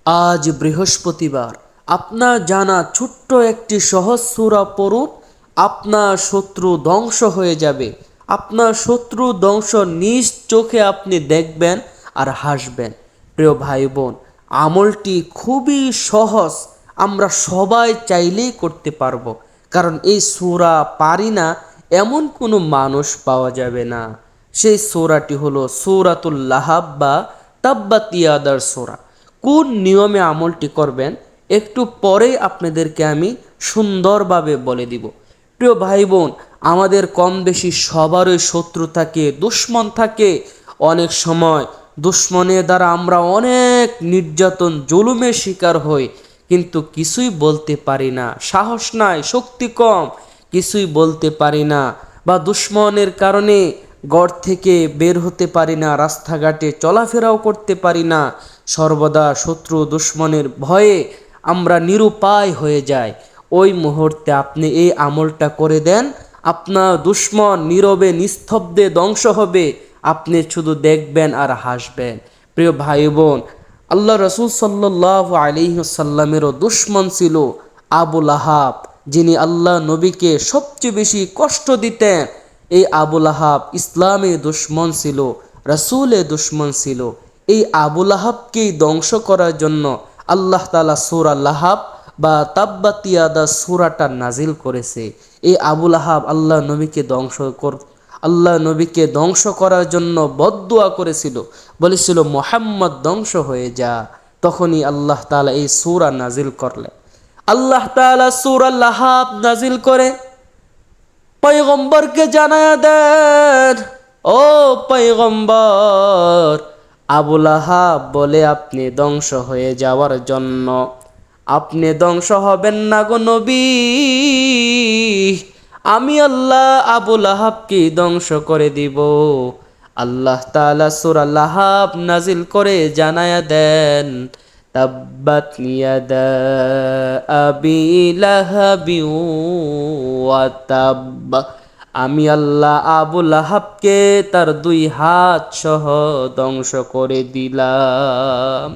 আজ বৃহস্পতিবার। আপনার জানা ছোট্ট একটি সহজ সূরা পড়ুন, আপনার শত্রু ধ্বংস হয়ে যাবে। আপনার শত্রু ধ্বংস নিজ চোখে আপনি দেখবেন আর হাসবেন। প্রিয় ভাই বোন, আমলটি খুবই সহজ, আমরা সবাই চাইলেই করতে পারবো। কারণ এই সূরা পারি না এমন কোনো মানুষ পাওয়া যাবে না। সেই সূরাটি হলো সূরাতুল লাহাব বা তাব্বাত ইয়াদার সূরা। কোন নিয়মে আমলটি করবেন একটু পরেই আপনাদেরকে আমি সুন্দরভাবে বলে দিব। প্রিয় ভাই বোন, আমাদের কম বেশি সবারই শত্রু থাকে, দুশ্মন থাকে। অনেক সময় দুশ্মনের দ্বারা আমরা অনেক নির্যাতন জুলুমের শিকার হই, কিন্তু কিছুই বলতে পারি না, সাহস নাই, শক্তি কম, কিছুই বলতে পারি না। বা দুশ্মনের কারণে ঘর থেকে বের হতে পারি না, রাস্তাঘাটে চলাফেরাও করতে পারি না। সর্বদা শত্রু দুশ্মনের ভয়ে আমরা নিরুপায় হয়ে যাই। ওই মুহূর্তে আপনি এই আমলটা করে দেন, আপনার দুশ্মন নীরবে নিস্তব্ধে ধ্বংস হবে, আপনি শুধু দেখবেন আর হাসবেন। প্রিয় ভাই বোন, আল্লাহ রসুল সাল্লাল্লাহু আলাইহি ওয়াসাল্লামেরও দুশ্মন ছিল আবু লাহাব, যিনি আল্লাহ নবীকে সবচেয়ে বেশি কষ্ট দিতেন। এই আবু লাহাব ইসলামের দুশ্মন ছিল, রাসূলের দুশ্মন ছিল। এই আবু লাহাবকেই ধ্বংস করার জন্য আল্লাহ তাআলা সূরা লাহাব বা তাব্বাত ইয়াদা সূরাটা নাজিল করেছে। এই আবু লাহাব আল্লাহ নবীকে ধ্বংস করার জন্য বদদুয়া করেছিল, বলেছিল মুহাম্মদ ধ্বংস হয়ে যা। তখনই আল্লাহ তাআলা এই সূরা নাজিল করলেন। আল্লাহ তাআলা সূরা লাহাব নাজিল করে পয়গম্বরকে জানায়া দেন, ও পয়গম্বর, আবু লাহাব বলে আপনি ধ্বংস হয়ে যাওয়ার জন্য। আপনি ধ্বংস হবেন না গো নবী, আমি আল্লাহ আবু লাহাবকে ধ্বংস করে দিব। আল্লাহ তাআলা সূরা লাহাব নাজিল করে জানায়া দেন, তাব্বাত ইয়াদা আবি লাহাবি ওয়া তাব, আমি আল্লাহ আবু লাহাবকে তার দুই হাত সহ ধ্বংস করে দিলাম।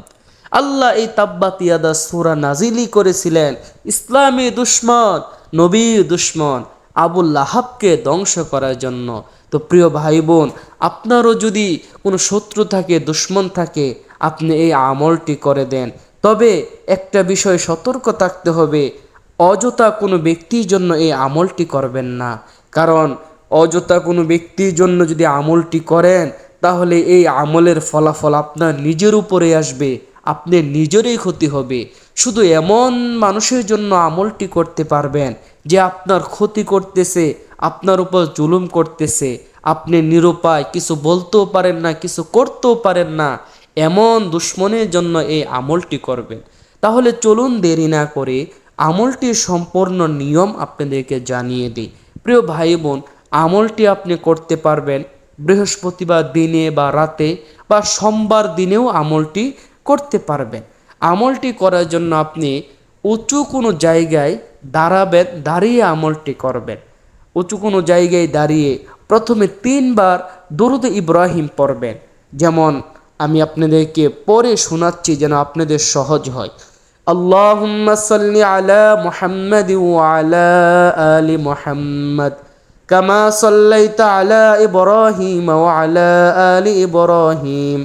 আল্লাহ এই তাব্বাত ইয়াদা সূরা নাজিলই করেছিলেন ইসলামী দুশ্মন, নবীর দুশ্মন আবু লাহাবকে ধ্বংস করার জন্য। তো প্রিয় ভাই বোন, আপনারও যদি কোনো শত্রু থাকে, দুশ্মন থাকে, আপনি এই আমলটি করে দেন। তবে একটা বিষয় সতর্ক থাকতে হবে, অযথা কোনো ব্যক্তির জন্য এই আমলটি করবেন না। কারণ অযথা কোনো ব্যক্তির জন্য যদি আমলটি করেন, তাহলে এই আমলের ফলাফল আপনার নিজের উপরে আসবে, আপনার নিজেরই ক্ষতি হবে। শুধু এমন মানুষের জন্য আমলটি করতে পারবেন যে আপনার ক্ষতি করতেছে, আপনার উপর জুলুম করতেছে, আপনি নিরুপায়, কিছু বলতেও পারেন না, কিছু করতেও পারেন না, এমন দুশ্মনের জন্য এই আমলটি করবেন। তাহলে চলুন দেরি না করে আমলটির সম্পূর্ণ নিয়ম আপনাদেরকে জানিয়ে দিই। প্রিয় ভাই বোন, আমলটি আপনি করতে পারবেন বৃহস্পতিবার দিনে বা রাতে, বা সোমবার দিনেও আমলটি করতে পারবেন। আমলটি করার জন্য আপনি উঁচু কোনো জায়গায় দাঁড়াবেন, দাঁড়িয়ে আমলটি করবেন। উঁচু কোনো জায়গায় দাঁড়িয়ে প্রথমে 3 বার দরুদ ইব্রাহিম পড়বেন। যেমন আমি আপনাদেরকে পড়ে শোনাচ্ছি যেন আপনাদের সহজ হয়। আল্লাহুম্মা সাল্লি আলা মুহাম্মাদি ওয়া আলা আলি মুহাম্মাদ কামা সাল্লাইতা আলা ইব্রাহিম ওয়া আলা আলি ইব্রাহিম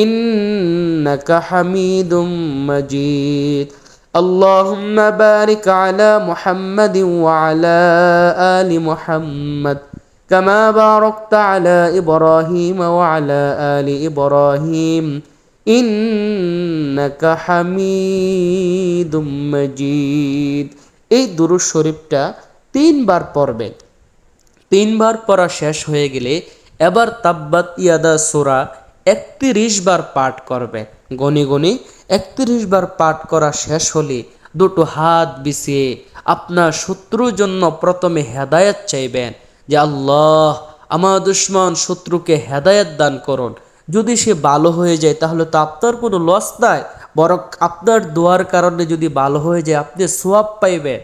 ইন্নাকা হামিদুম মাজিদ। আল্লাহুম্মা বারিক আলা মুহাম্মাদি ওয়া আলা আলি মুহাম্মাদ কামা বারাকতা আলা ইব্রাহিম ওয়া আলা আলি ইব্রাহিম ইন্নাকা হামিদুম মাজিদ। এই দুরূদ শরীফটা 3 বার পড়বেন। 3 বার পড়া শেষ হয়ে গেলে এবার তাব্বাত ইয়াদা সূরা 31 বার পাঠ করবেন। গনি গনি 31 বার পাঠ করা শেষ হলে দুটো হাত বিছিয়ে আপনার শত্রুর জন্য প্রথমে হেদায়েত চাইবেন যে আল্লাহ, আমার দুশ্মন শত্রুকে হেদায়েত দান করুন। যদি সে ভালো হয়ে যায় তাহলে তো আপনার কোনো লস নাই, বরং আপনার দোয়ার কারণে যদি ভালো হয়ে যায় আপনি সওয়াব পাইবেন।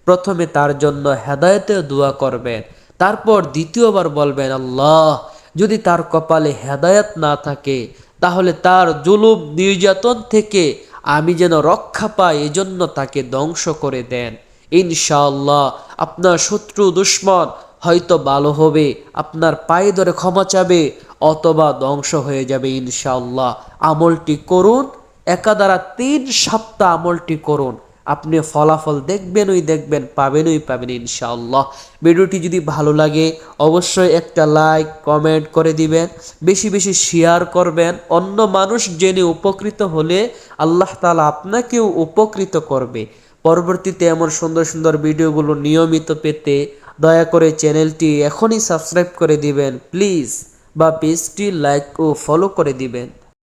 প্রথমে তার জন্য হেদায়েতের দোয়া করবেন, তারপর দ্বিতীয়বার বলবেন আল্লাহ, যদি তার কপালে হেদায়েত না থাকে তাহলে তার জুলুম নির্যাতন থেকে আমি যেন রক্ষা পাই, এজন্য তাকে ধ্বংস করে দেন। ইনশাআল্লাহ আপনার শত্রু দুশ্মন হয়তো ভালো হবে, আপনার পায়ে ধরে ক্ষমা চাবে, অথবা ধ্বংস হয়ে যাবে ইনশাআল্লাহ। আমলটি করুন, একাধারা 3 সপ্তাহ আমলটি করুন, আপনি ফলাফল দেখবেন, পাবেন ইনশাআল্লাহ। ভিডিওটি যদি ভালো লাগে অবশ্যই একটা লাইক কমেন্ট করে দিবেন, বেশি বেশি শেয়ার করবেন। অন্য মানুষ জেনে উপকৃত হলে আল্লাহ তাআলা আপনাকেও উপকৃত করবে। পরবর্তীতে এমন সুন্দর সুন্দর ভিডিওগুলো নিয়মিত পেতে দয়া করে চ্যানেলটি এখনই সাবস্ক্রাইব করে দিবেন প্লিজ, বা পেজটি লাইক ও ফলো করে দিবেন।